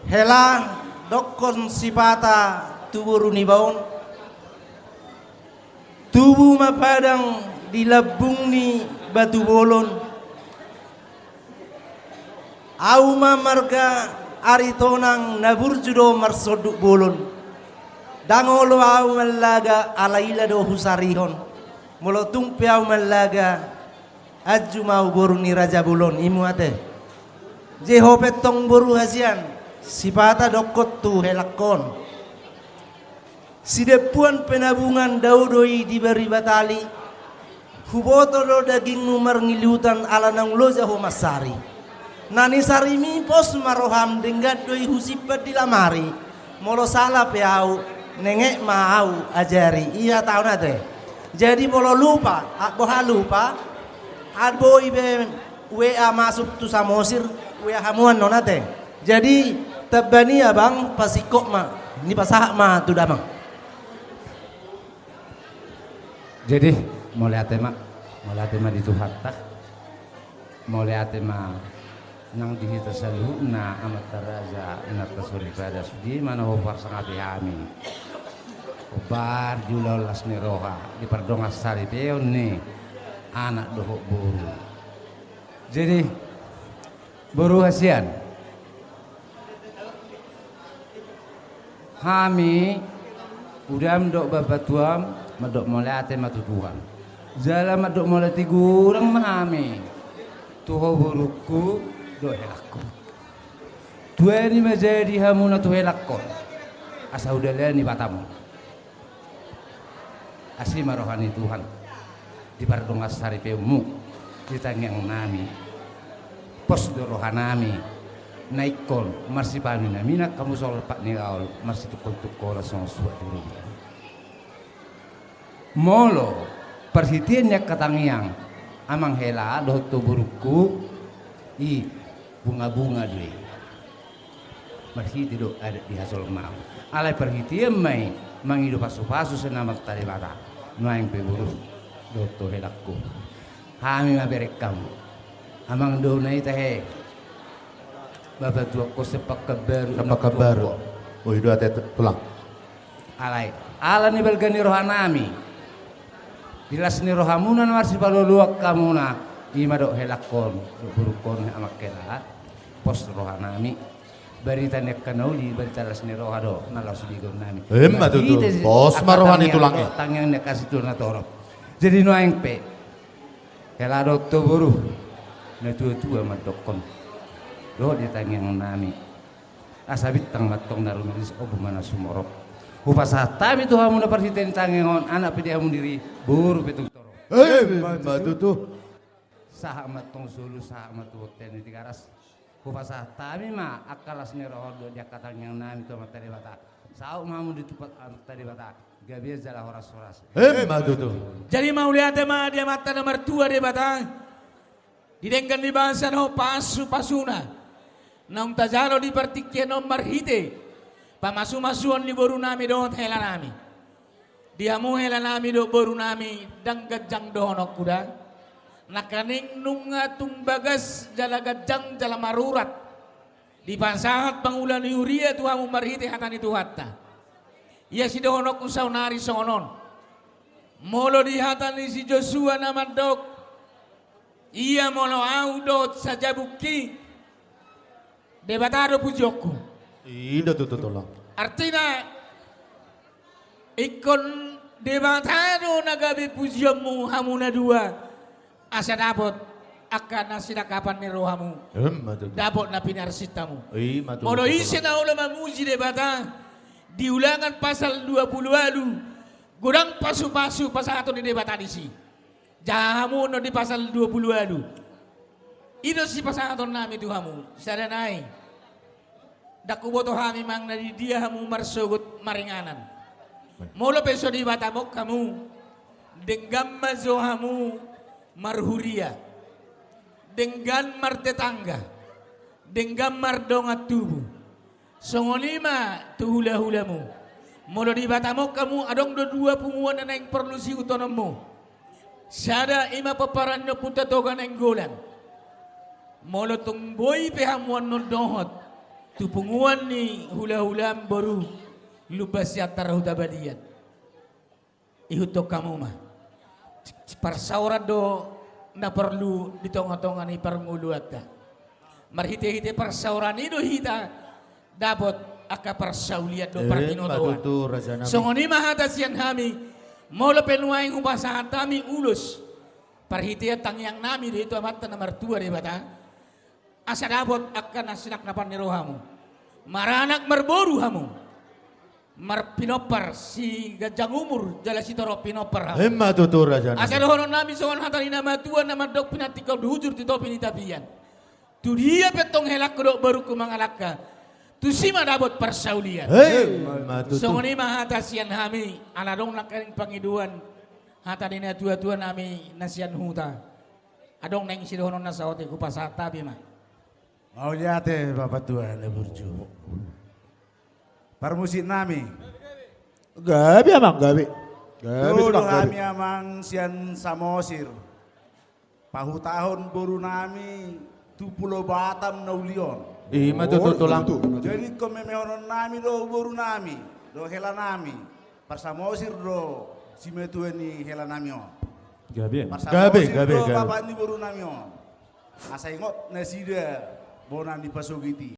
Hela dokon sipata tubuh baon. Tubuh mapadang dilabung ni batu bolon. Auma marga aritonang naburjudo marsoduk bolon. Dangolo au malaga alaila do husarihon. Molotung piau malaga aju mau boru ni raja bolon imuate. Jehopet tong boru hasian. Sipata dokot tu helakon. Sidepuan penabungan daudoi diberi batali. Huboto do daging numar ngilutan ala nang loja ho masari. Nani sarimi pos maroham denggat doi husipat dilamari. Molo salah piau nengek mau ajari. Iya tahu nate. Jadi molo lupa, boha lupa. Adbo ibe WA masuk tu samosir, WA hamuan nonate. Jadi tabani abang pasikok ma, ini pasah ma tu damang. Jadi mulai atema di Tuhan tak, mulai atema nang di kita selalu na amat teraja na tasuri pada sudi mana hofar sangat dihami. Obar julau las roha di perdongas sari peon ni anak dohok buru. Jadi buru hasian. Kami udah mendok babat tuam, mendok mulai ate matutuan. Jalan mendok mulai tigurang mahami. Tuho buruku do helakku. Dua ini menjadi hamuna tu helakku. Asa udah lihat ni batamu. Asli marohani Tuhan. Di pardongas sari pemu. Di tangyang nami. Pos do rohanami. Naikol marsi panina mina kamu sol pak ni gaul marsi tukol langsung suat dulu molo perhitiannya katangiang amang hela doh tu buruku i bunga-bunga dui marhiti do ada di hasol mau alai perhitian mai mangido pasu-pasu senamak tadi bata noaing pe buru do tu helaku kami maberekam amang do nai teh Bapak tua ko sepak kabar. Oh itu ate tulang. Alai. Ala ni belgani rohanami. Dilas ni rohamunan marsi paluluak kamuna. Ima dok helakon, burukon amakela. Pos rohanami. Berita nek kanauli berita las ni rohado nalas digon nami. Emma tuh. Pos marohani tulangnya. Tangyang nek kasih tu na toro. Jadi noaing pe. Helado to buru. Na tua madokon. Do ditangyang nami asabit tang matong narumilis obo mana sumorok upasata mi tu hamu na persiten tangengon anak pedi hamu diri buru petung toro madu tuh saha matong sulu saha matu hotel ni tigaras upasata mi ma akalas ni rohodo dia katangyang nami tu materi bata sau mamu di tempat tadi bata gabiar jala horas-horas madu tuh Jadi mau lihat ma dia mata nomor 2 dia bata didengkan di bahasa no pasuna Nang tajaro di partikya nomor hite pamasu-masuan ni boru nami do hela nami diamu hela nami do boru nami dang gajang dohonok kuda nakaning nunga tumbagas jala gajang jala marurat di pansahat pangulan yuria tuhamu marhite hatani tuhatta ia si dohonok usau nari sonon molo di hatani si Joshua namadok ia molo audot saja buki debatado pujoko. Iya tuh tulang. Artinya ikon debatado nagabi pujamu hamuna dua asa dapat akan nasida kapan ni rohamu Madu. dapat na pinarsitamu. Madu. Mono isi na ulama muji debata di ulangan pasal 20 alu gudang pasu-pasu pasal atau di debata di si jahamu no di pasal 20 alu. Ino si pasangaton nami tuhamu sada nai daku boto hami mang nadi dia hamu marsugut maringanan molo peso di batamok kamu denggam mazo hamu marhuria denggan martetangga denggam mardongat tubuh songonima tuhula-hulamu molo di batamok kamu adong do 2 punguan na yang perlu si utonomu sada ima paparan no punta togan enggolan molo tung boy pe hamuan no dohot tupunguan ni hula-hulam baru lubas yatar hudabadian. Ihutok kamu mah. Parsaurat do na perlu ditong-tongan ni parnguluat ka. Marhite-hite parsauran itu hita dapat aka parsauliat do partinotoan. Matuto raja nami. So ngoni mahata siyan hami mola penuaing hubasahan kami ulus. Parhite tangyang nami dito amat na martua de bata. Asa dapat akan asinak napan ni rohamu. Maranak marboru hamu. Marpinopar si gajang umur jala si toro pinopar hamu. Matuto raja Asa nami. dohonon nami soan hatari nama tua nama dok pinatikau duhujur ti topi ni tapian. Tu dia petong helak kedok baru kumangalaka. Tu sima dapat persaulian. Matuto. So ngoni mahata siyan hami aladong nakaring pangiduan. Hata dina tua-tua nami nasian huta. Adong neng si dohonon na saote ku pasata bima. Mau jate Bapak Tuan Burju. Permusik nami. Gabi amang gabi. Dulu kami amang sian samosir. Pahu tahun baru nami tu Pulau Batam naulion. Matuto lang. Jadi kememehonon nami do baru nami. Do hela nami. Parsamosir do simetueni hela nami on. Gabi. Parsamosir Gabi. do bapak ni baru nami on. Asa ingot nasida bonan di pasugiti.